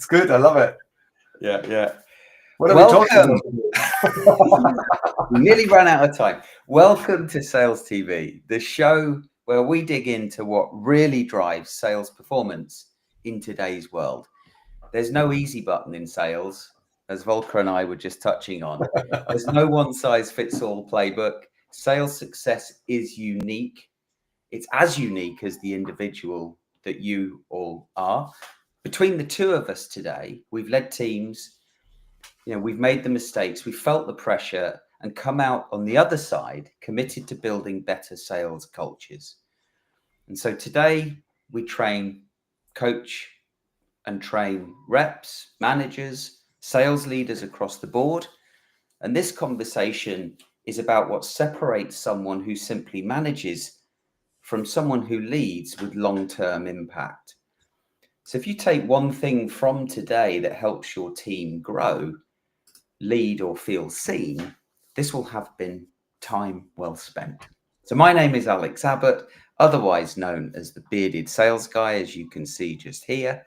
good. I love it. Yeah. What are we talking about? We nearly ran out of time. Welcome to Sales TV, the show where we dig into what really drives sales performance in today's world. There's no easy button in sales, as Volker and I were just touching on. There's no one-size-fits-all playbook. Sales success is unique. It's as unique as the individual that you all are. Between the two of us today, we've led teams, we've made the mistakes, we've felt the pressure and come out on the other side committed to building better sales cultures. And so today we coach and train reps, managers, sales leaders across the board. And this conversation is about what separates someone who simply manages from someone who leads with long-term impact. So if you take one thing from today that helps your team grow, lead, or feel seen, this will have been time well spent. So my name is Alex Abbott, otherwise known as the bearded sales guy, as you can see just here.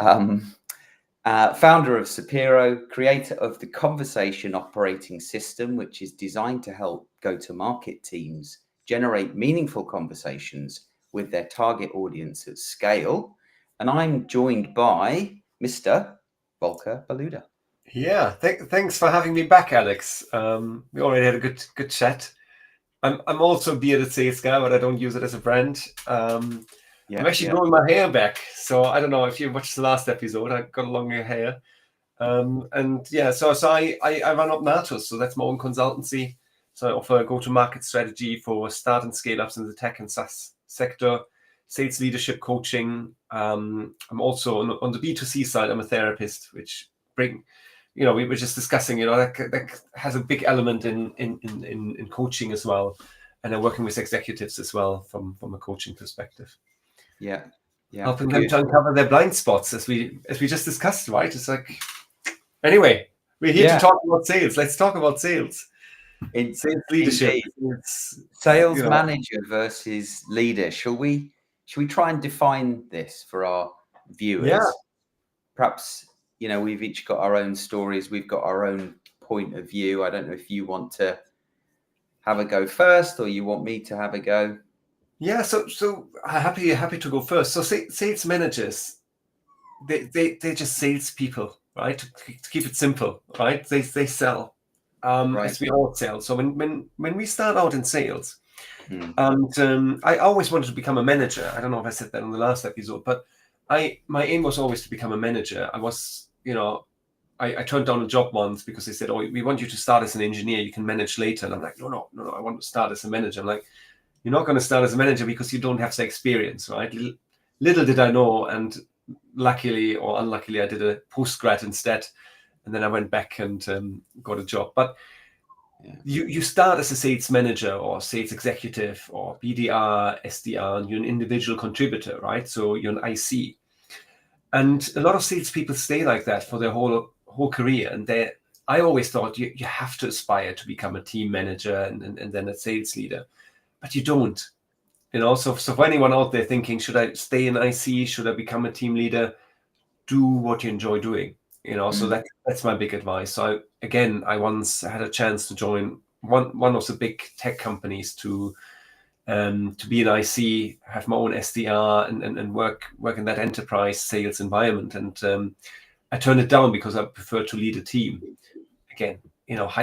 Founder of Sapiro, creator of the Conversation Operating System, which is designed to help go-to-market teams generate meaningful conversations with their target audience at scale. And I'm joined by Mr. Volker Ballueder. Yeah, thanks for having me back, Alex. We already had a good chat. I'm also a bearded sales guy, but I don't use it as a brand. I'm actually growing my hair back, so I don't know if you watched the last episode. I got longer hair, so I run up Natus, so that's my own consultancy. So I offer a go-to-market strategy for start and scale-ups in the tech and SaaS sector, sales leadership coaching. I'm also on the B2C side. I'm a therapist, which we were just discussing, that has a big element in coaching as well, and I'm working with executives as well from a coaching perspective. Yeah, helping them to uncover their blind spots, as we just discussed, right? It's like, anyway, we're here to talk about sales. Let's talk about sales. In sales leadership, sales manager versus leader. Shall we try and define this for our viewers? Yeah. Perhaps, we've each got our own stories. We've got our own point of view. I don't know if you want to have a go first or you want me to have a go. Yeah, so happy to go first. So sales managers, they're just salespeople, right? To keep it simple, right? They sell, as we all sell. So when we start out in sales, and I always wanted to become a manager. I don't know if I said that in the last episode, but my aim was always to become a manager. I was, I turned down a job once because they said, "Oh, we want you to start as an engineer. You can manage later." And I'm like, no, I want to start as a manager. I'm like, you're not going to start as a manager because you don't have the experience, right? Little did I know, and luckily or unluckily, I did a postgrad instead, and then I went back and got a job. But you start as a sales manager or sales executive or BDR, SDR, and you're an individual contributor, right? So you're an IC. And a lot of salespeople stay like that for their whole career. And I always thought you have to aspire to become a team manager and then a sales leader. But you don't, so for anyone out there thinking, should I stay in IC? Should I become a team leader? Do what you enjoy doing, so that's my big advice. So I once had a chance to join one of the big tech companies to be an IC, have my own SDR and work in that enterprise sales environment. And I turned it down because I prefer to lead a team. Again,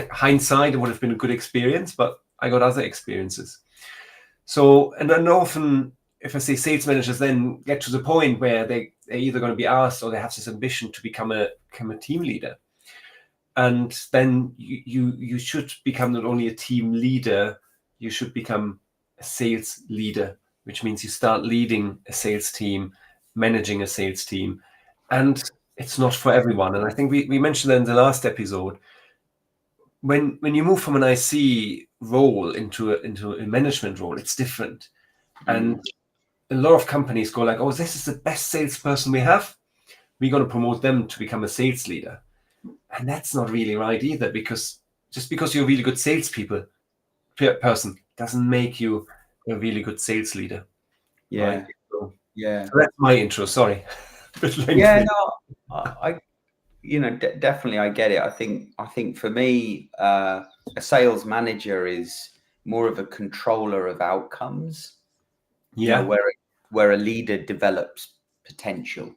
hindsight, it would have been a good experience, but I got other experiences. So, and then often, if I say sales managers then get to the point where they're either going to be asked or they have this ambition to become a team leader. And then you should become not only a team leader, you should become a sales leader, which means you start leading a sales team, managing a sales team. And it's not for everyone. And I think we mentioned that in the last episode. When you move from an IC role into a management role, it's different. And a lot of companies go like, oh, this is the best salesperson we have. We're going to promote them to become a sales leader. And that's not really right either, because just because you're a really good person doesn't make you a really good sales leader. Yeah. Right? So that's my intro. Sorry. bit lengthy. Yeah, no, definitely I get it. I think for me, a sales manager is more of a controller of outcomes, Yeah. where a leader develops potential.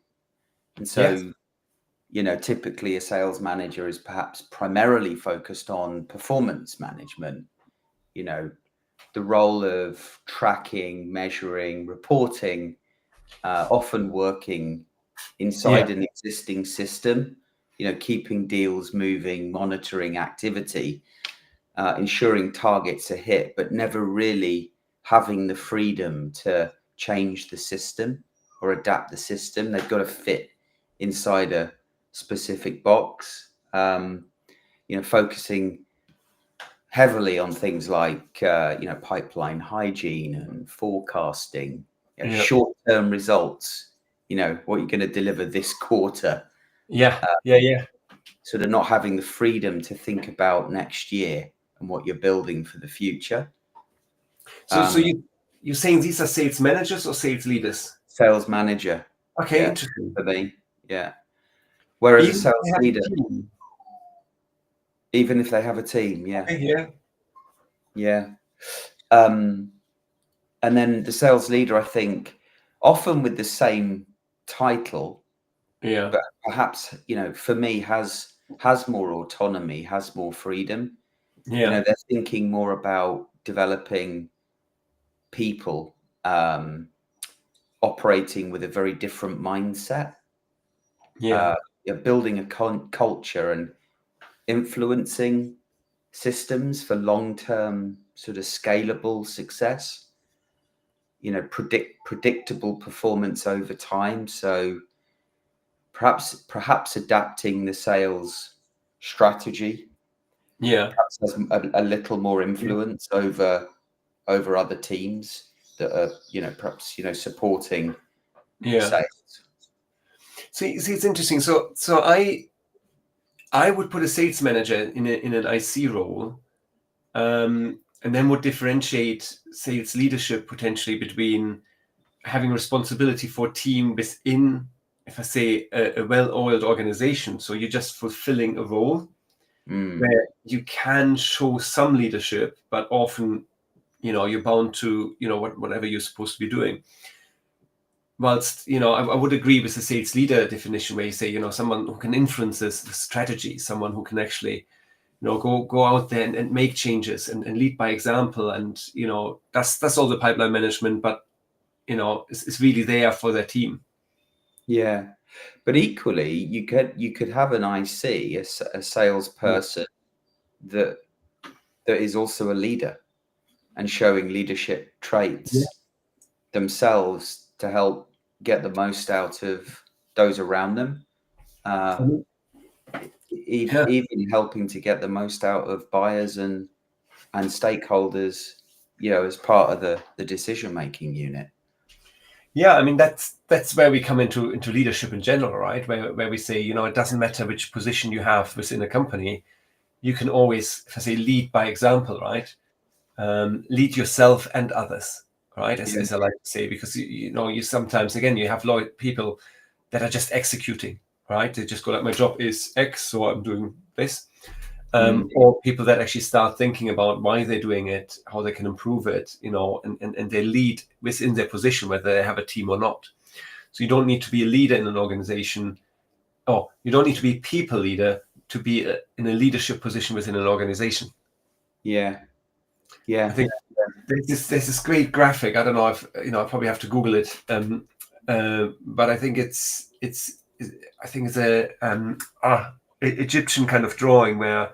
And Yes. so, typically a sales manager is perhaps primarily focused on performance management, the role of tracking, measuring, reporting, often working inside an existing system, keeping deals moving, monitoring activity, ensuring targets are hit, but never really having the freedom to change the system or adapt the system. They've got to fit inside a specific box, focusing heavily on things like, pipeline hygiene and forecasting, short-term results, what you're going to deliver this quarter. Yeah. Sort of not having the freedom to think about next year and what you're building for the future. So you're saying these are sales managers or sales leaders? Sales manager. Okay, Yeah, interesting. for me. Yeah. Whereas a Even if sales they have a leader, team. even if they have a team, yeah. Okay, yeah. Yeah. And then the sales leader, I think, often with the same title, Yeah. but perhaps, for me, has more autonomy, has more freedom. Yeah. They're thinking more about developing people, operating with a very different mindset, Yeah. building a culture and influencing systems for long-term sort of scalable success, predictable performance over time. So perhaps adapting the sales strategy, Yeah. perhaps has a little more influence over other teams that are, perhaps, supporting Yeah. sales. See, it's interesting. So I would put a sales manager in an IC role, and then would differentiate sales leadership potentially between having responsibility for a team within, if I say, a well-oiled organization. So you're just fulfilling a role where you can show some leadership, but often, you're bound to, whatever you're supposed to be doing. Whilst, I would agree with the sales leader definition where you say, someone who can influence the strategy, someone who can actually, go out there and make changes and lead by example. And, that's all the pipeline management, but, it's really there for their team. Yeah. But equally, you could have an IC, a salesperson that is also a leader and showing leadership traits themselves to help get the most out of those around them. Even helping to get the most out of buyers and stakeholders, as part of the decision-making unit. Yeah, I mean that's where we come into leadership in general, right? Where we say, it doesn't matter which position you have within a company, you can always, if I say, lead by example, right? Lead yourself and others, right? As I like to say, because you sometimes, again, you have people that are just executing, right? They just go like, my job is X, so I'm doing this. Or people that actually start thinking about why they're doing it, how they can improve it, and they lead within their position, whether they have a team or not. So you don't need to be a leader in an organization, or you don't need to be a people leader to be in a leadership position within an organization. Yeah. I think there's this great graphic. I don't know if I probably have to Google it, but I think it's a Egyptian kind of drawing where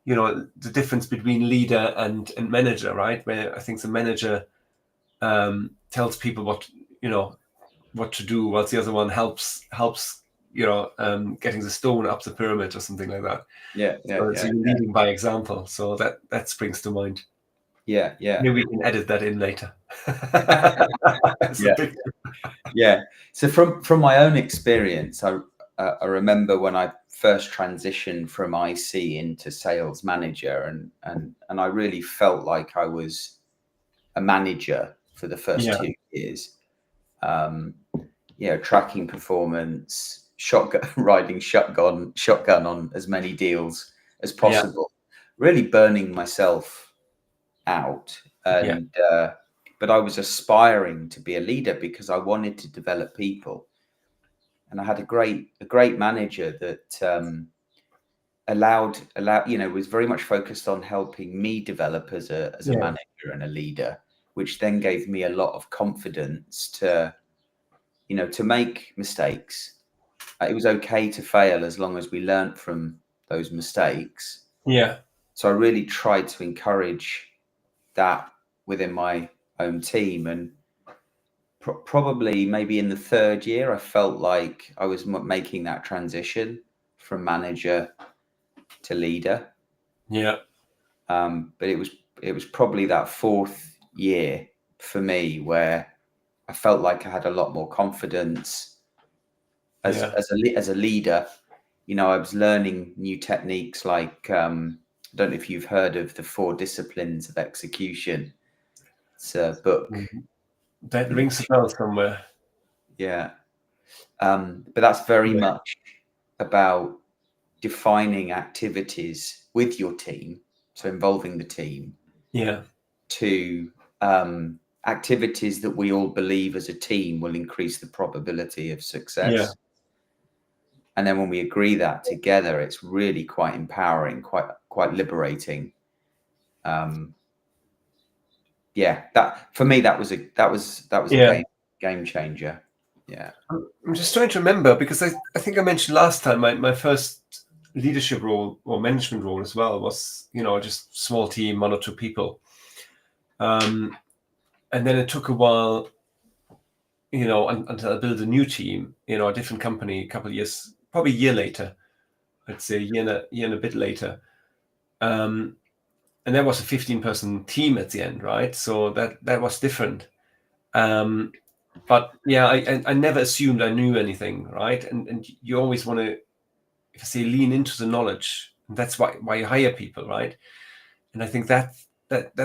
the difference between leader and manager, right? Where I think the manager tells people what to do, whilst the other one helps getting the stone up the pyramid or something like that. So you're leading by example. So that springs to mind. Yeah. Maybe we can edit that in later. So from my own experience, I remember when I first transitioned from IC into sales manager, and I really felt like I was a manager for the first 2 years. tracking performance, riding shotgun on as many deals as possible, really burning myself out. And but I was aspiring to be a leader because I wanted to develop people, and I had a great manager that allowed was very much focused on helping me develop as a manager and a leader, which then gave me a lot of confidence to make mistakes. It was okay to fail as long as we learnt from those mistakes. So I really tried to encourage that within my own team, and probably maybe in the third year I felt like I was making that transition from manager to leader. But it was probably that fourth year for me where I felt like I had a lot more confidence as a leader. I was learning new techniques like I don't know if you've heard of the 4 disciplines of execution. It's a book that rings a bell somewhere. But that's very much about defining activities with your team, so involving the team, to activities that we all believe as a team will increase the probability of success. And then when we agree that together, it's really quite empowering, quite liberating. That for me, that was a game changer. I'm just trying to remember, because I think I mentioned last time my first leadership role or management role as well was just small team, 1 or 2 people, and then it took a while until I built a new team, a different company, a couple of years, probably a year later, I'd say a year and a bit later, and that was a 15-person team at the end, right? So that was different. But I never assumed I knew anything, right? And you always want to, if I say, lean into the knowledge. And that's why you hire people, right? And I think that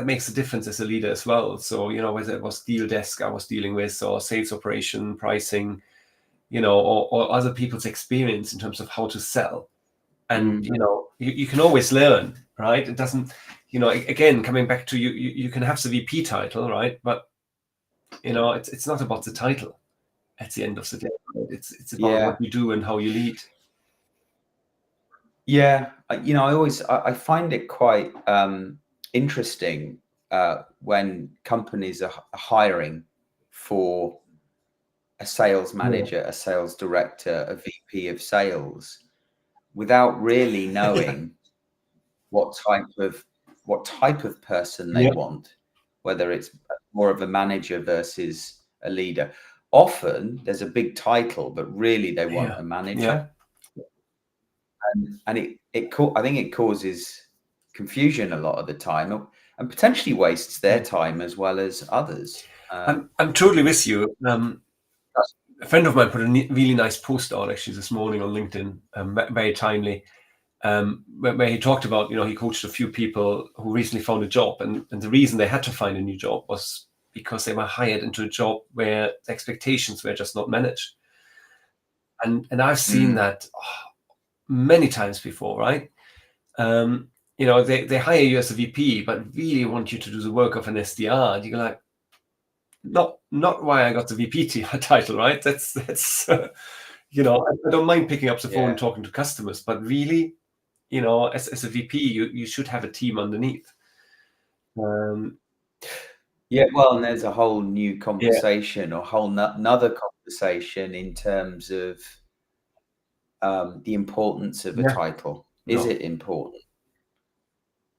makes a difference as a leader as well. So whether it was deal desk I was dealing with, or sales operation, pricing, or other people's experience in terms of how to sell. And you can always learn, right? It doesn't, again, coming back to you can have the VP title, right? But it's not about the title at the end of the day. It's about what you do and how you lead. I find it quite interesting when companies are hiring for a sales manager, a sales director, a VP of sales, without really knowing what type of person they want, whether it's more of a manager versus a leader. Often there's a big title, but really they want a manager. And I think it causes confusion a lot of the time, and potentially wastes their time as well as others. I'm totally with you. A friend of mine put a really nice post out actually this morning on LinkedIn, very timely, where he talked about, he coached a few people who recently found a job, and the reason they had to find a new job was because they were hired into a job where the expectations were just not managed. And I've seen that many times before, right? They hire you as a VP, but really want you to do the work of an SDR. And you're like, not why I got the VP title, right? That's I don't mind picking up the phone and talking to customers, but really, as a VP, you should have a team underneath. Well, and there's a whole new conversation, or whole another conversation in terms of the importance of a title. Is it important?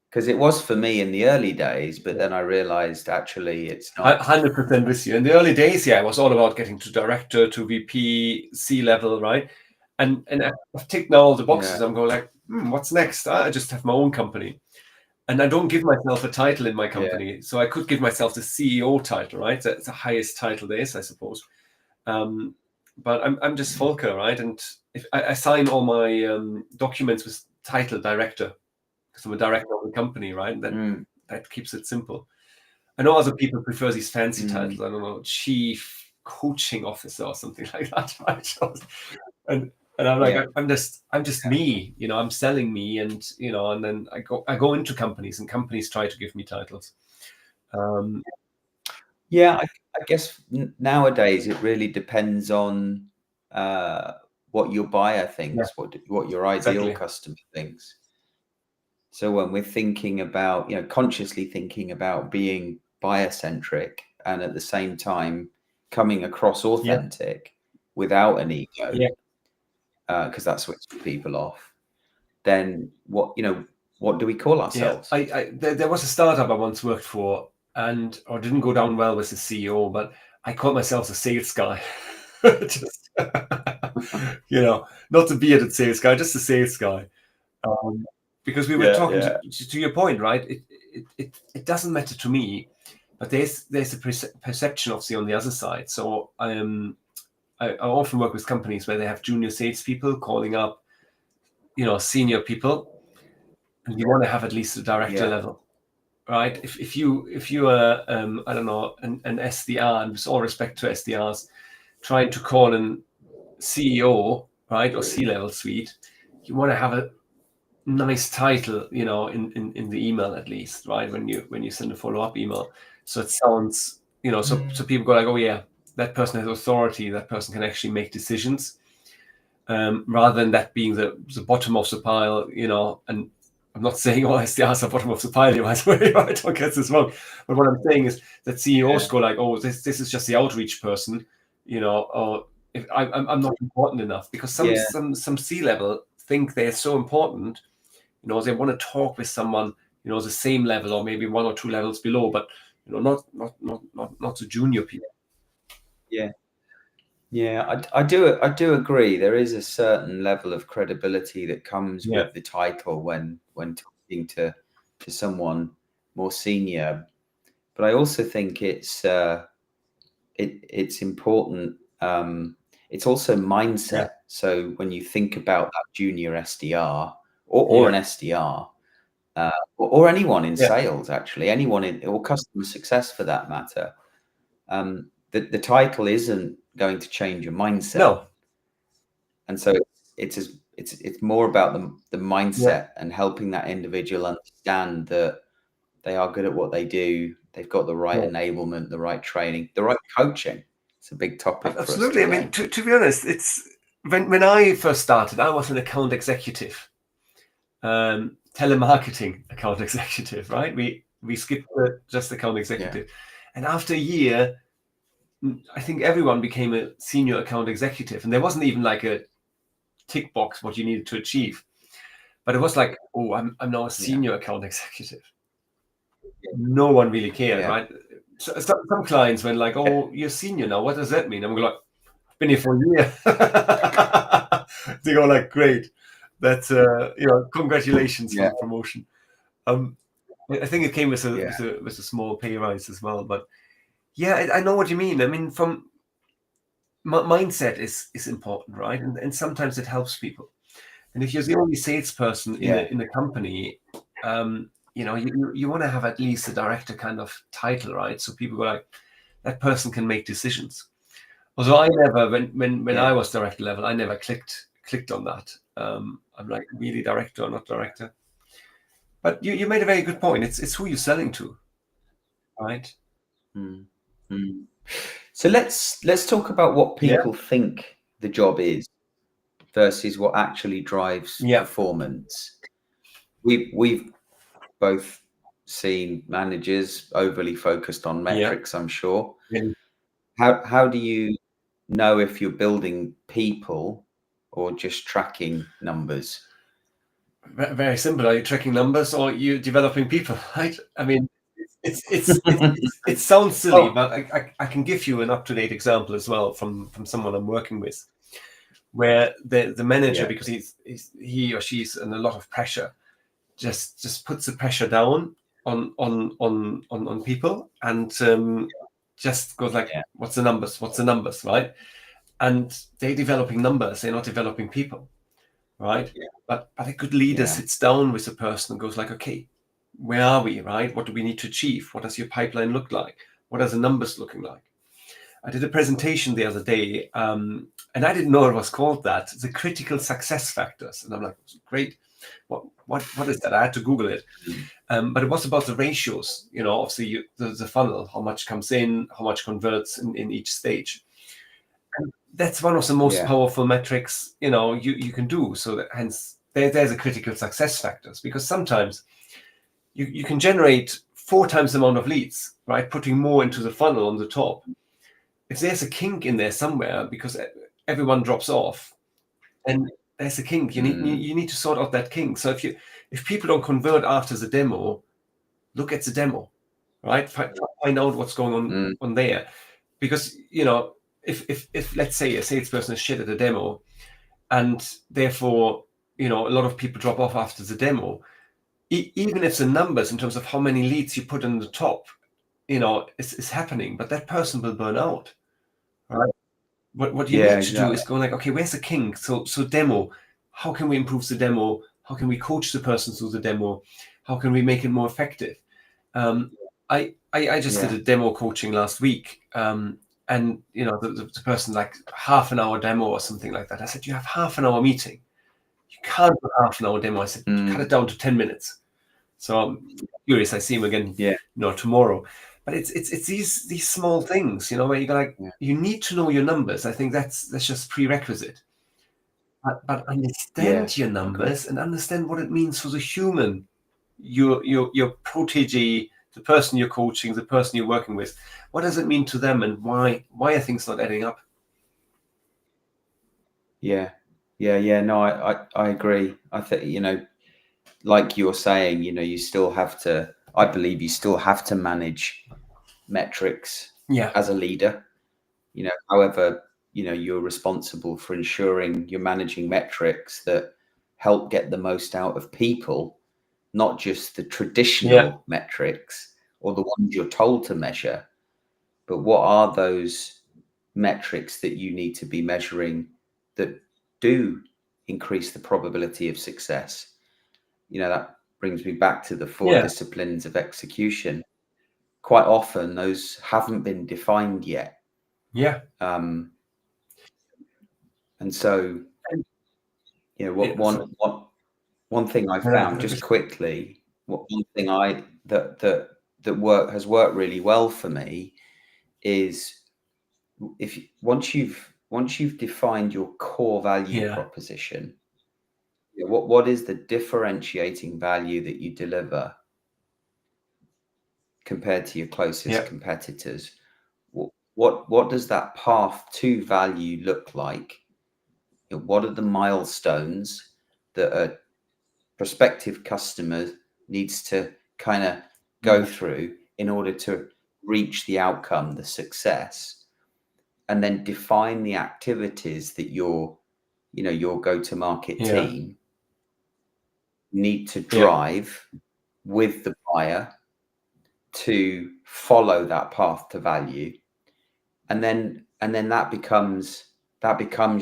Because it was for me in the early days, but then I realized actually it's not. 100% with you. In the early days, it was all about getting to director, to VP, C-level, right? And I've ticked now all the boxes. I'm going like, what's next? I just have my own company. And I don't give myself a title in my company. So I could give myself the CEO title, right? That's the highest title there is, I suppose. But I'm just Volker, right? And if I sign all my documents with title director, because I'm a director of the company, right? That keeps it simple. I know other people prefer these fancy titles. I don't know, chief coaching officer or something like that, right? And I'm like, I'm just me, I'm selling me, and and then I go into companies, and companies try to give me titles. I guess nowadays it really depends on what your buyer thinks, what your ideal customer thinks. So when we're thinking about, consciously thinking about being buyer centric and at the same time coming across authentic without an ego, because that switches people off, then what do we call ourselves? There was a startup I once worked for, or didn't go down well with the CEO, but I called myself a sales guy. Just, not the bearded sales guy, just a sales guy. Because we were talking to your point, right? It doesn't matter to me, but there's a perception obviously on the other side. So I often work with companies where they have junior salespeople calling up, senior people, and you want to have at least a director level, right? If you are I don't know, an SDR, and with all respect to SDRs, trying to call an CEO, right, or C-level suite, you want to have a nice title, in the email at least, right? When you send a follow-up email, so it sounds, so people go like, oh yeah, that person has authority, that person can actually make decisions, rather than that being the bottom of the pile, and I'm not saying SDRs are bottom of the pile, by the way, right? Don't get this wrong. But what I'm saying is that CEOs go like, oh, this is just the outreach person, or if I'm not important enough, because some C-level think they're so important, they want to talk with someone, the same level or maybe one or two levels below, but not the junior people. I do agree. There is a certain level of credibility that comes with the title when talking to someone more senior. But I also think it's important. It's also mindset. So when you think about that junior SDR or an SDR, or anyone in sales, actually, anyone or customer success for that matter, the title isn't going to change your mindset. No. And so it's more about the mindset and helping that individual understand that they are good at what they do. They've got the right enablement, the right training, the right coaching. It's a big topic for us today. Absolutely. I mean, to be honest, it's when I first started, I was an account executive, telemarketing account executive, right? We skipped just account executive, and after a year, I think everyone became a senior account executive, and there wasn't even like a tick box what you needed to achieve, but it was like, oh, I'm now a senior account executive. No one really cared, right? So some clients went like, oh, you're senior now, what does that mean? I'm like, I've been here for a year. They go like, great, that's congratulations for the promotion. I think it came with a small pay rise as well, but I know what you mean. I mean, from mindset is important, right? And sometimes it helps people. And if you're the only salesperson in a company, you want to have at least a director kind of title, right? So people go like, that person can make decisions. Although I never, when I was director level, I never clicked on that. I'm like, really director or not director? But you made a very good point. It's who you're selling to, right? So let's talk about what people think the job is versus what actually drives performance. We've both seen managers overly focused on metrics, I'm sure. How do you know if you're building people or just tracking numbers? Very simple. Are you tracking numbers or are you developing people, right? I mean, it sounds silly, but I can give you an up-to-date example as well from someone I'm working with, where the manager, because he or she's in a lot of pressure, just puts the pressure down on people, and just goes like, what's the numbers, right? And they're developing numbers, they're not developing people, right? But a good leader sits down with a person and goes like, okay, where are we, right? What do we need to achieve? What does your pipeline look like? What are the numbers looking like? I did a presentation the other day, and I didn't know it was called that. The critical success factors, and I'm like, great. What is that? I had to Google it, but it was about the ratios, of the funnel, how much comes in, how much converts in each stage. And that's one of the most powerful metrics, you can do. So that, hence, there's a critical success factors, because sometimes you can generate 4 times the amount of leads, right? Putting more into the funnel on the top. If there's a kink in there somewhere because everyone drops off, and there's a kink, you need to sort out that kink. So if people don't convert after the demo, look at the demo, right? Find out what's going on there, because if let's say a salesperson is shit at a demo, and therefore a lot of people drop off after the demo, even if the numbers in terms of how many leads you put in the top, is happening, but that person will burn out, right? What you need to do is go like, okay, where's the kink? So demo, how can we improve the demo? How can we coach the person through the demo? How can we make it more effective? I just did a demo coaching last week, and the person, like, half an hour demo or something like that. I said, you have half an hour meeting. You can't do half an hour demo. I said, cut it down to 10 minutes. So I'm curious. I see him again, tomorrow. But it's these small things, where you go like, you need to know your numbers. I think that's just prerequisite. But understand your numbers and understand what it means for the human, your protege, the person you're coaching, the person you're working with. What does it mean to them, and why are things not adding up? No, I agree. I think, like you're saying, you still have to, I believe you still have to manage metrics as a leader. However, you're responsible for ensuring you're managing metrics that help get the most out of people, not just the traditional metrics or the ones you're told to measure, but what are those metrics that you need to be measuring that do increase the probability of success? That brings me back to the 4 disciplines of execution. Quite often those haven't been defined yet. And so, one thing I found, just quickly, one thing that has worked really well for me is, once you've defined your core value proposition, what is the differentiating value that you deliver compared to your closest competitors? What does that path to value look like? What are the milestones that a prospective customer needs to kind of go through in order to reach the outcome, the success? And then define the activities that your go-to-market team need to drive with the buyer to follow that path to value. And then that becomes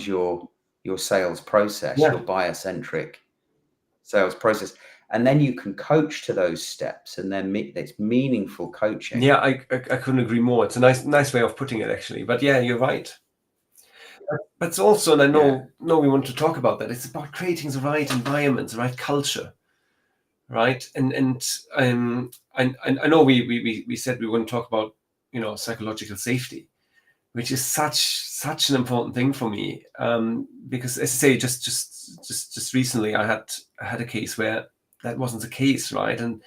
your sales process, your buyer-centric sales process. And then you can coach to those steps, and then it's meaningful coaching. Yeah, I couldn't agree more. It's a nice way of putting it, actually. But yeah, you're right. But it's also, and I know we want to talk about that, it's about creating the right environment, the right culture, right? And I know we said we want to talk about psychological safety, which is such an important thing for me, because, as I say, just recently I had a case where that wasn't the case, right? And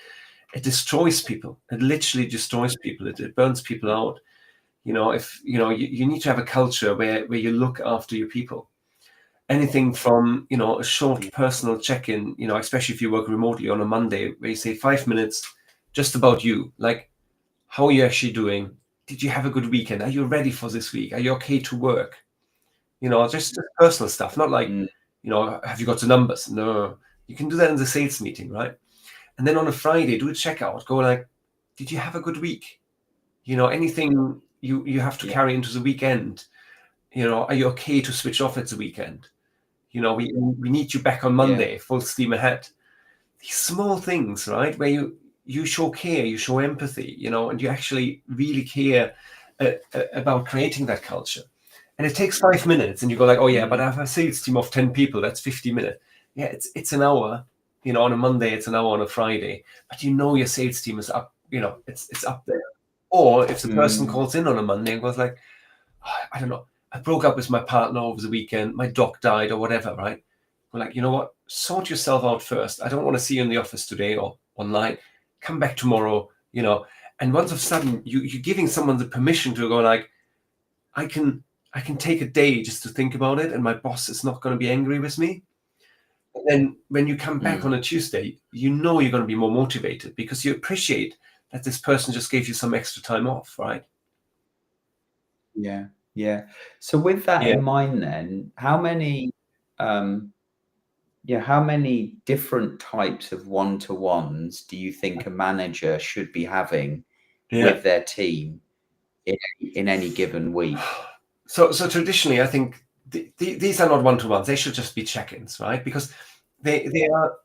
it destroys people. It literally destroys people. It burns people out. If you need to have a culture where you look after your people. Anything from a short personal check-in, especially if you work remotely on a Monday, where you say 5 minutes just about you, like, how are you actually doing? Did you have a good weekend? Are you ready for this week? Are you okay to work? Just personal stuff, not like, have you got the numbers? No, you can do that in the sales meeting, right? And then on a Friday, do a checkout. Go like, did you have a good week? Anything you have to carry into the weekend? Are you okay to switch off at the weekend? We need you back on Monday, full steam ahead. These small things, right? Where you show care, you show empathy, and you actually really care about creating that culture. And it takes 5 minutes, and you go like, oh yeah, but I have a sales team of 10 people. That's 50 minutes. Yeah, it's an hour. On a Monday, it's an hour on a Friday. But your sales team is up. It's up there. Or if the person calls in on a Monday and goes like, oh, I don't know, I broke up with my partner over the weekend. My dog died or whatever, right? We're like, you know what? Sort yourself out first. I don't want to see you in the office today or online. Come back tomorrow. And once of a sudden, you're giving someone the permission to go like, I can take a day just to think about it, and my boss is not going to be angry with me. And then when you come back on a Tuesday, you're going to be more motivated because you appreciate that this person just gave you some extra time off, right? Yeah. So with that in mind, then, how many different types of one-to-ones do you think a manager should be having with their team in any given week? So traditionally, I think these are not one-to-ones. They should just be check-ins, right? Because they are,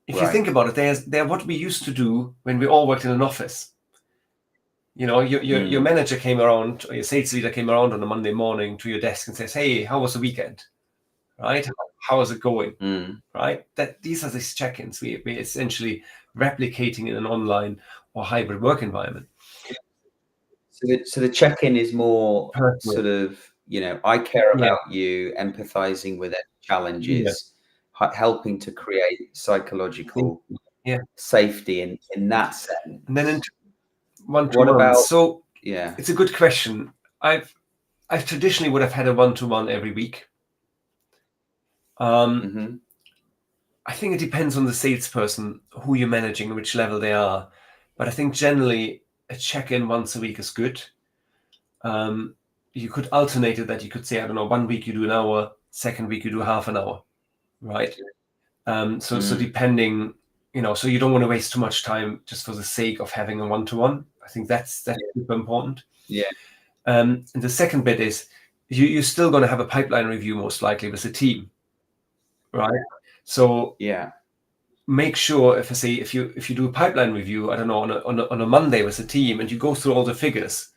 if you think about it, they're what we used to do when we all worked in an office. Your manager came around, or your sales leader came around on a Monday morning to your desk and says, hey, how was the weekend? Right? How is it going? Right? These are these check-ins we're essentially replicating in an online or hybrid work environment. So the check-in is more sort of, I care about you, empathizing with any challenges, helping to create psychological safety in that sense. And then into one-to-one. What about? So it's a good question. I've traditionally would have had a one-to-one every week. I think it depends on the salesperson, who you're managing, which level they are. But I think generally a check-in once a week is good. You could alternate it, that you could say, I don't know, 1 week you do an hour, second week you do half an hour, right? So depending, so you don't want to waste too much time just for the sake of having a one-to-one. I think that's super important. And the second bit is you're still going to have a pipeline review most likely with the team, right? So make sure, if you do a pipeline review, I don't know, on a Monday with the team, and you go through all the figures,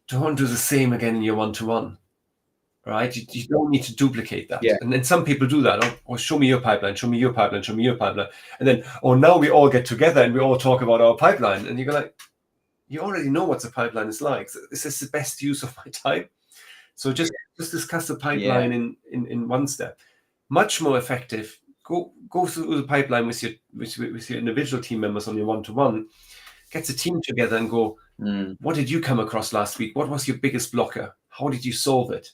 don't do the same again in your one-to-one, right? You don't need to duplicate that. And then some people do that. Oh, show me your pipeline, show me your pipeline, show me your pipeline. And then, now we all get together and we all talk about our pipeline. And you go like, you already know what the pipeline is like. So this is the best use of my time. So just discuss the pipeline in one step. Much more effective. Go through the pipeline with your individual team members on your one-to-one. Get the team together and go, what did you come across last week? What was your biggest blocker? How did you solve it?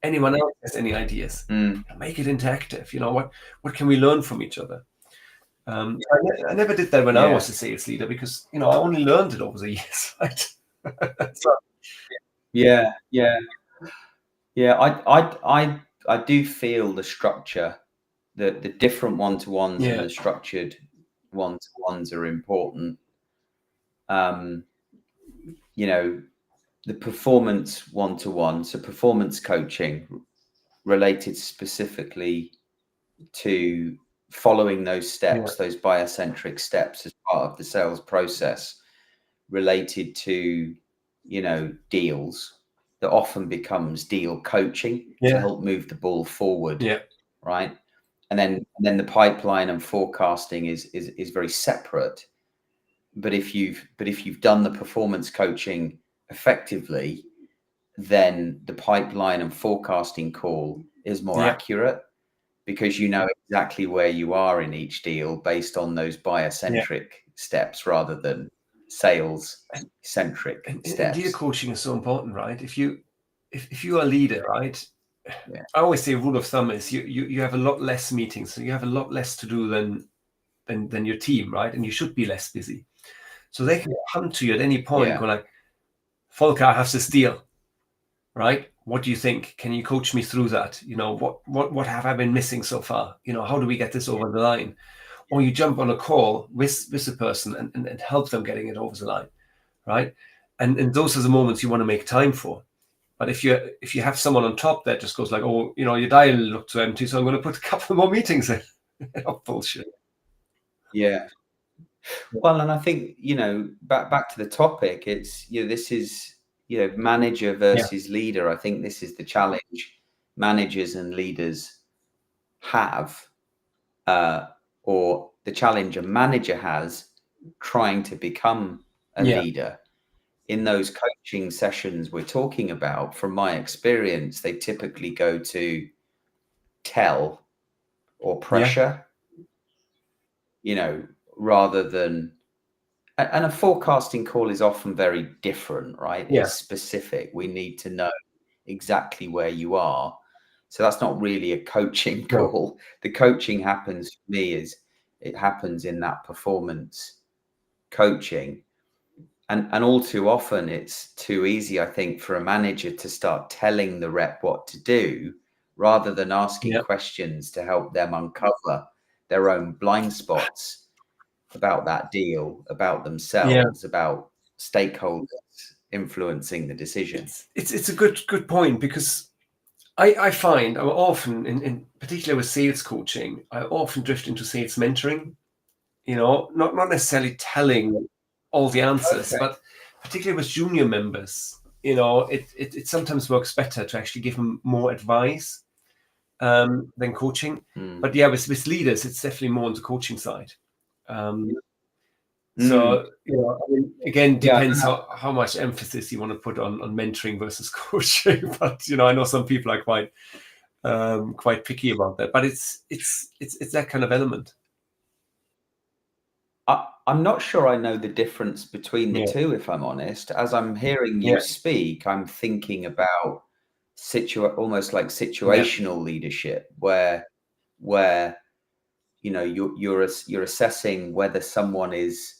Anyone else has any ideas? Make it interactive. What can we learn from each other? I never did that when I was a sales leader because I only learned it over the years, right? I do feel the structure, the different one-to-ones and the structured one-to-ones are important. The performance one-to-one, so performance coaching related specifically to following those steps, those buyer-centric steps as part of the sales process, related to deals, that often becomes deal coaching to help move the ball forward, right? And then the pipeline and forecasting is very separate. But if you've done the performance coaching effectively, then the pipeline and forecasting call is more accurate, because you know exactly where you are in each deal based on those buyer-centric steps rather than sales-centric steps. Deal coaching is so important, right? If you are a leader, right? I always say a rule of thumb is you have a lot less meetings, so you have a lot less to do than your team, right? And you should be less busy. So they can come to you at any point and go like, Volker, I have this deal, right? What do you think? Can you coach me through that? What have I been missing so far? How do we get this over the line? Or you jump on a call with the person and help them getting it over the line, right? And those are the moments you want to make time for. But if you have someone on top that just goes like, oh, your dial looked so empty, so I'm going to put a couple more meetings in. Bullshit. Well, and I think back to the topic. It's this is manager versus leader. I think this is the challenge managers and leaders have, or the challenge a manager has trying to become a leader. In those coaching sessions we're talking about, from my experience, they typically go to tell or pressure, rather than, and a forecasting call is often very different, right? It's specific. We need to know exactly where you are. So that's not really a coaching call. The coaching happens for me it happens in that performance coaching. And all too often it's too easy, I think, for a manager to start telling the rep what to do rather than asking questions to help them uncover their own blind spots about that deal, about themselves, about stakeholders influencing the decision. It's a good point, because I find I often, in particular with sales coaching, I often drift into sales mentoring. Not necessarily telling all the answers, but particularly with junior members, it sometimes works better to actually give them more advice than coaching. But with leaders, it's definitely more on the coaching side. So, again, depends how much emphasis you want to put on mentoring versus coaching. But, I know some people are quite picky about that, but it's that kind of element. I'm not sure I know the difference between the two, if I'm honest. As I'm hearing you speak, I'm thinking about almost like situational leadership, where you're assessing whether someone is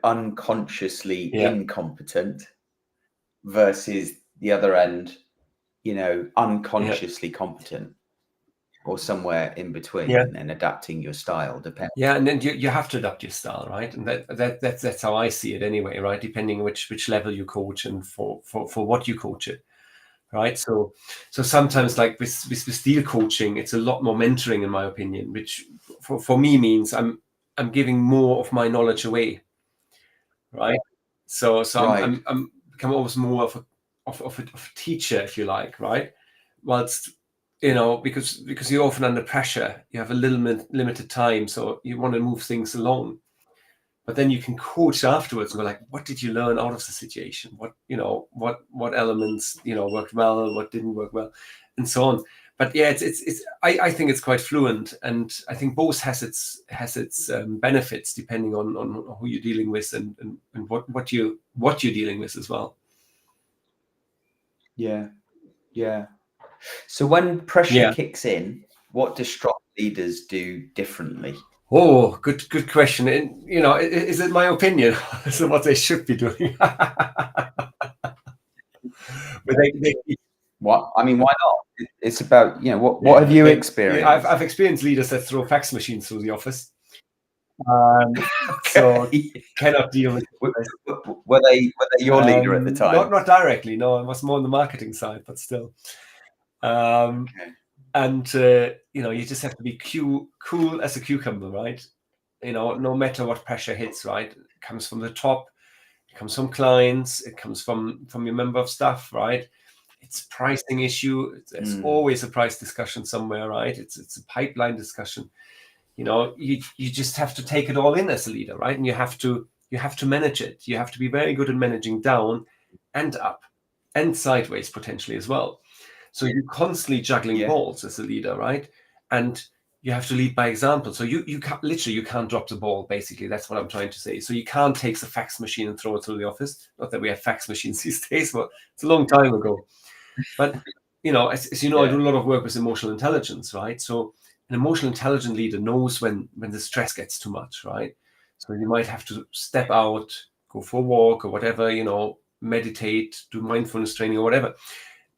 unconsciously incompetent versus the other end, unconsciously competent, or somewhere in between, and adapting your style depends. And then you have to adapt your style, right? And that's how I see it anyway, right? Depending on which level you coach and for what you coach it, right? So sometimes, like with deal coaching, it's a lot more mentoring, in my opinion, which for me means I'm giving more of my knowledge away, right? So I'm become almost more of a teacher, if you like, right? Whilst because you're often under pressure, you have a little limited time, so you want to move things along. But then you can coach afterwards and go like, what did you learn out of the situation? What elements worked well, what didn't work well, and so on. But I think it's quite fluent, and I think both has its benefits depending on who you're dealing with and what you're dealing with as well. Yeah. So when pressure kicks in, what do strong leaders do differently? Oh, good question. And, is it my opinion? So what they should be doing? But what? I mean, why not? It's about, what have you experienced? I've experienced leaders that throw fax machines through the office. So cannot deal with. Were they your leader at the time? Not directly. No, I was more on the marketing side, but still. And you just have to be cool as a cucumber, right? No matter what pressure hits, right? It comes from the top, it comes from clients, it comes from your member of staff, right? It's a pricing issue. There's always a price discussion somewhere, right? It's a pipeline discussion. You just have to take it all in as a leader, right? And you have to manage it. You have to be very good at managing down and up and sideways potentially as well. So you're constantly juggling balls as a leader, right? And you have to lead by example. So you can't drop the ball, basically. That's what I'm trying to say. So you can't take the fax machine and throw it through the office. Not that we have fax machines these days, but it's a long time ago. But, as you know, I do a lot of work with emotional intelligence, right? So an emotional intelligent leader knows when the stress gets too much, right? So you might have to step out, go for a walk or whatever, meditate, do mindfulness training or whatever.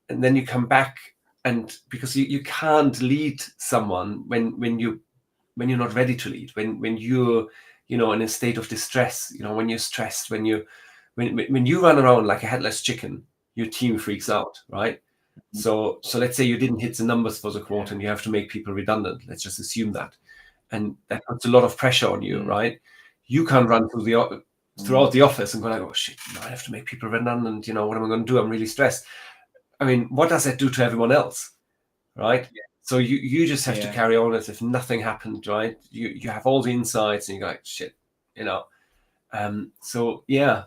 And then you come back, and because you can't lead someone when you're not ready to lead, when you're in a state of distress, when you're stressed, when you run around like a headless chicken, your team freaks out, right? So let's say you didn't hit the numbers for the quarter and you have to make people redundant. Let's just assume that, and that puts a lot of pressure on you, right? You can't run through throughout the office and going like, oh shit, I have to make people redundant. You know, what am I going to do? I'm really stressed. I mean, what does that do to everyone else, right? Yeah. So you just have to carry on as if nothing happened, right? You have all the insights and you go like, shit, you know. So yeah,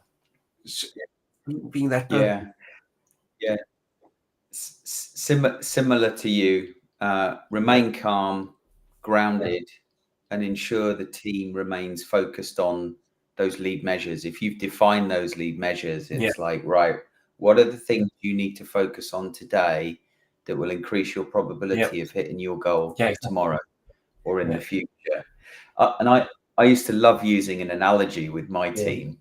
being that person. Yeah. Similar to you, remain calm, grounded, and ensure the team remains focused on those lead measures. If you've defined those lead measures, it's like, right, what are the things you need to focus on today that will increase your probability of hitting your goal tomorrow or in the future? And I used to love using an analogy with my team.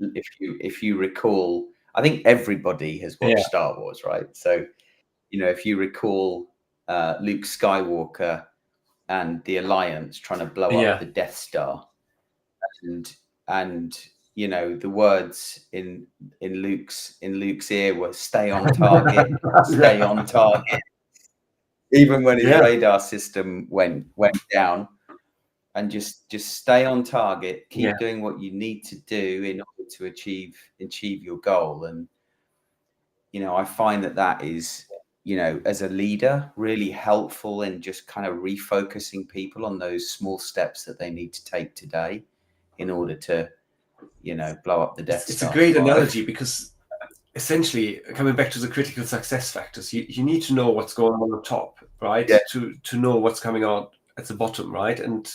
If you recall, I think everybody has watched Star Wars, right? So, you know, if you recall Luke Skywalker and the Alliance trying to blow up the Death Star, and you know, the words in Luke's ear were "Stay on target, stay on target." Even when his radar system went down, and just stay on target, keep doing what you need to do in order to achieve your goal. And you know, I find that is, you know, as a leader, really helpful in just kind of refocusing people on those small steps that they need to take today in order to, you know, blow up the Death Star. It's a great analogy, because essentially, coming back to the critical success factors, you need to know what's going on top, right? To know what's coming out at the bottom, right? And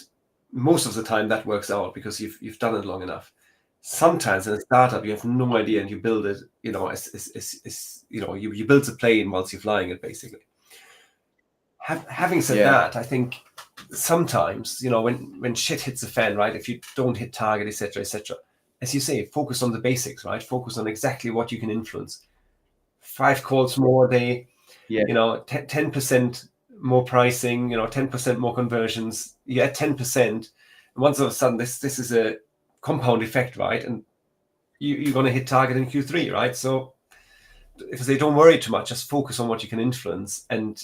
most of the time that works out because you've done it long enough. Sometimes in a startup you have no idea and you build it, you know, as you know, you build the plane whilst you're flying it, basically. Having said that, I think sometimes, you know, when shit hits the fan, right? If you don't hit target, etc., as you say, focus on the basics, right? Focus on exactly what you can influence. 5 calls more a day, you know, 10% more pricing, you know, 10% more conversions. You add 10%, and once all of a sudden this is a compound effect, right? And you're going to hit target in Q3, right? So if they don't worry too much, just focus on what you can influence and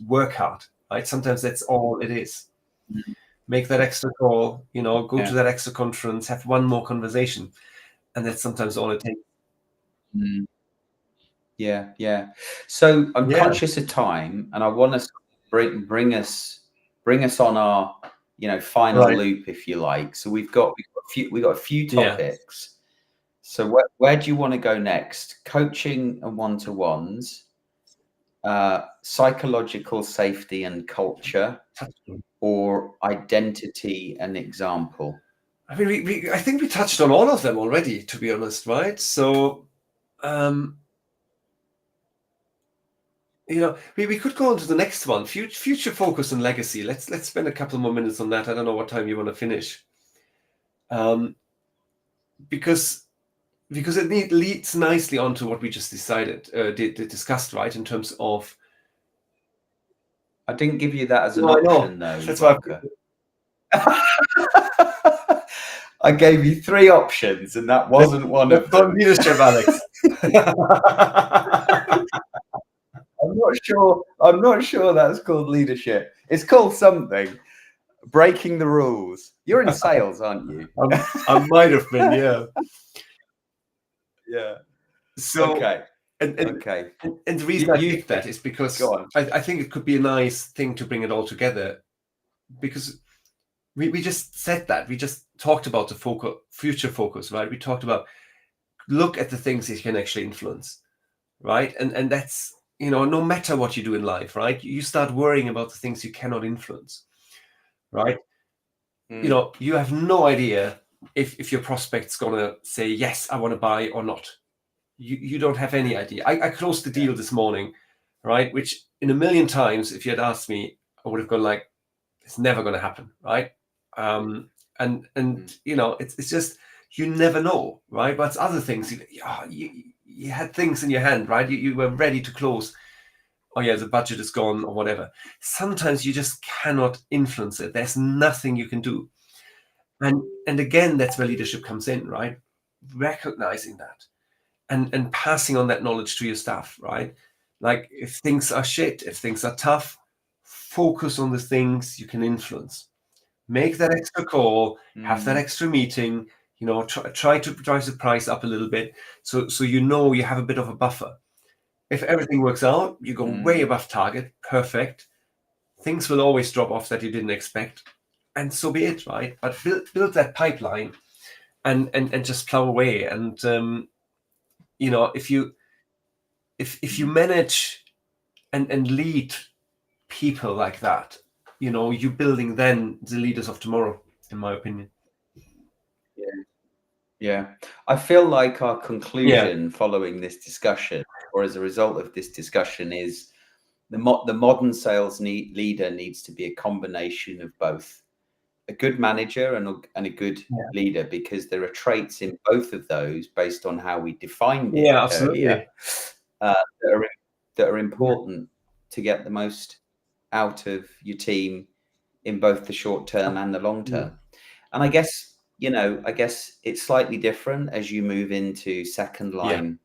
work hard, right? Sometimes that's all it is. Make that extra call, you know, go to that extra conference, have one more conversation, and that's sometimes all it takes. Yeah. So I'm conscious of time, and I want to bring us on our, you know, final loop, if you like. So we've got a few topics. So where do you want to go next? Coaching and one-to-ones, psychological safety and culture, or identity and example? I mean, I think we touched on all of them already, to be honest, right? So, you know, we could go on to the next one, future focus and legacy. Let's spend a couple more minutes on that. I don't know what time you want to finish, because it leads nicely onto what we just discussed, right? In terms of, I didn't give you that as an option, though. That's why I gave you 3 options, and that wasn't one of them. Leadership, Alex. I'm not sure that's called leadership. It's called something. Breaking the rules. You're in sales, aren't you? I might have been, yeah. Yeah. So, okay. And the reason I picked that is because I think it could be a nice thing to bring it all together, because we just said that. We just talked about the future focus, right? We talked about look at the things that you can actually influence, right? And that's, you know, no matter what you do in life, right? You start worrying about the things you cannot influence, right? You know, you have no idea if your prospect's gonna say, yes, I want to buy, or not. You don't have any idea. I closed the deal this morning, right? Which in a million times, if you had asked me, I would have gone like, it's never going to happen, right? And you know, it's just, you never know, right? But it's other things. You had things in your hand, right? You were ready to close. Oh yeah, the budget is gone or whatever. Sometimes you just cannot influence it. There's nothing you can do. And again, that's where leadership comes in, right? Recognizing that. And passing on that knowledge to your staff, right? Like, if things are shit, if things are tough, focus on the things you can influence. Make that extra call, have that extra meeting, You know, try to drive the price up a little bit, so you have a bit of a buffer. If everything works out, you go way above target, perfect. Things will always drop off that you didn't expect, and so be it, right? But build that pipeline, and just plow away. And you know, if you manage and lead people like that, you know, you're building then the leaders of tomorrow, in my opinion. Yeah. I feel like our conclusion following this discussion, or as a result of this discussion, is the modern sales leader needs to be a combination of both a good manager and a good leader, because there are traits in both of those based on how we defined it earlier, that are important to get the most out of your team in both the short term and the long term. And I guess, you know, it's slightly different as you move into second line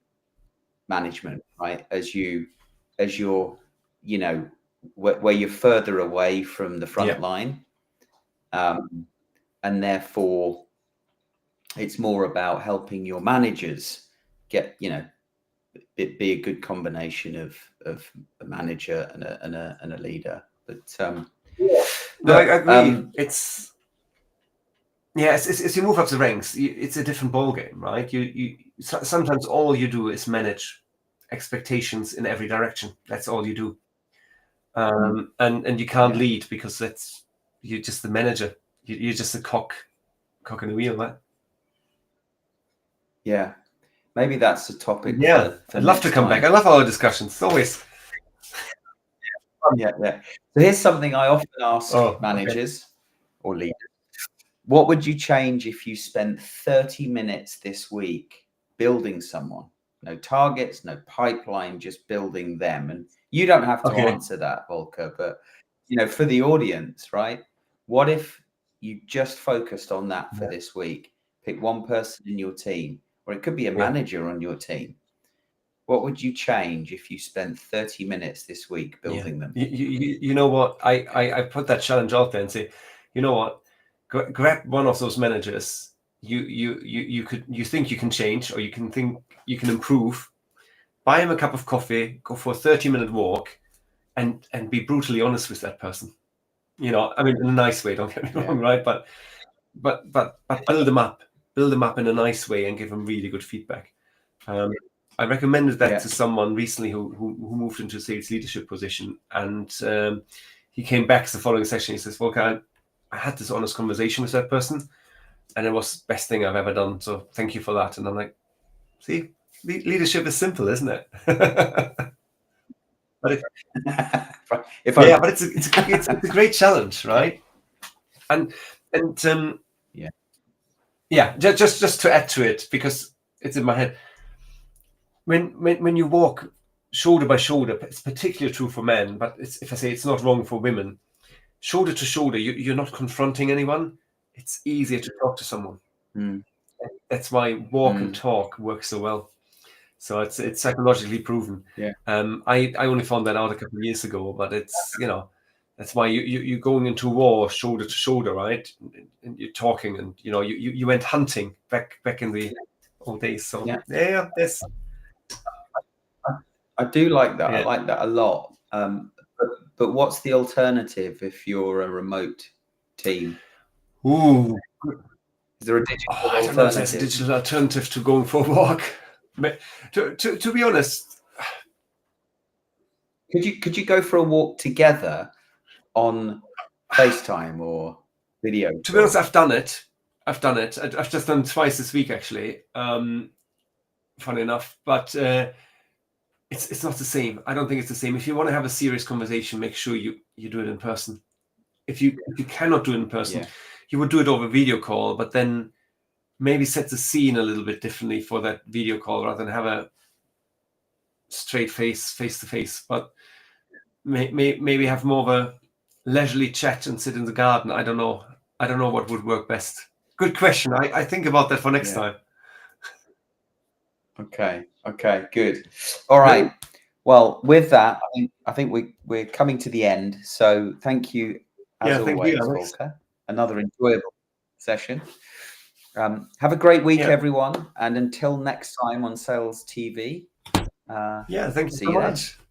management, right? As you're, you know, where you're further away from the front line. And therefore it's more about helping your managers get, you know, it be a good combination of a manager and a leader. But no, I agree. It's as you move up the ranks, it's a different ballgame, right? You sometimes all you do is manage expectations in every direction. That's all you do, and you can't lead, because you're just the manager. You're just a cock in the wheel, right? Yeah, maybe that's a topic. Yeah, I'd love to come back. I love our discussions, always. Yeah. So here's something I often ask managers or leaders. What would you change if you spent 30 minutes this week building someone? No targets, no pipeline, just building them. And you don't have to answer that, Volker, but you know, for the audience, right? What if you just focused on that for this week? Pick one person in your team, or it could be a manager on your team. What would you change if you spent 30 minutes this week building them? You know what? I put that challenge out there and say, you know what? Grab one of those managers you think you can change, or you can think you can improve. Buy him a cup of coffee, go for a 30-minute walk, and be brutally honest with that person. You know, I mean, in a nice way. Don't get me wrong, right? But build them up in a nice way, and give them really good feedback. I recommended that to someone recently who moved into a sales leadership position, and he came back to the following session. He says, "Well, I had this honest conversation with that person, and it was the best thing I've ever done. So thank you for that." And I'm like, see, leadership is simple, isn't it? But it's a great challenge, right? And just to add to it, because it's in my head. When you walk shoulder by shoulder, it's particularly true for men, but if I say it's not wrong for women, shoulder to shoulder, you're not confronting anyone. It's easier to talk to someone. That's why walk and talk works so well. So it's psychologically proven. I only found that out a couple of years ago, but it's, you know, that's why you're going into war shoulder to shoulder, right? And you're talking, and you know, you went hunting back in the old days. So this. I do like that. I like that a lot. But what's the alternative if you're a remote team? Ooh. Is there a digital alternative? I don't know if there's a digital alternative to going for a walk. To be honest, could you go for a walk together on FaceTime or video? To be honest, I've done it. I've just done twice this week, actually. Funny enough, but it's not the same. I don't think it's the same. If you want to have a serious conversation, make sure you do it in person. If you cannot do it in person, you would do it over video call, but then maybe set the scene a little bit differently for that video call, rather than have a straight face to face. But maybe have more of a leisurely chat and sit in the garden. I don't know what would work best. Good question. I think about that for next time. Okay, good. All right. Well, with that, I think we're coming to the end. So thank you as always, Volker. Another enjoyable session. Have a great week, everyone. And until next time on Sales TV. Yeah, thank you see so you much. then.